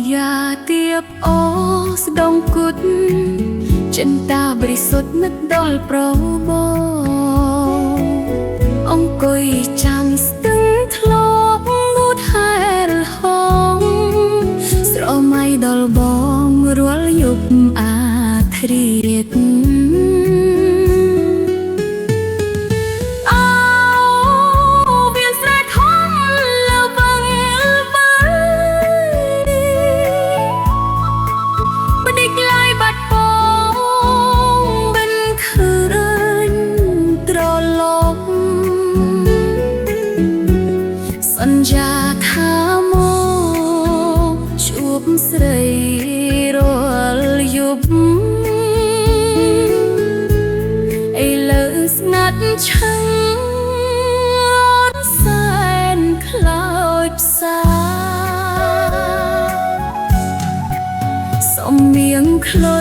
យ៉ាទៀបអូស្ដងគុតចិនតាបរិសុទ្ធនឹកដល់ប្រមអង្គុយចាំស្ទឹងធ្លាប់ងូតហែលហងស្រមៃដល់បងរាល់យប់អាធ្រាត្រសន្យាថាមកជួបស្រីរាល់យប់ឥឡូវស្ងាត់ឈឹងរត់សែនខ្លោចផ្សាសំមៀងខ្លុយ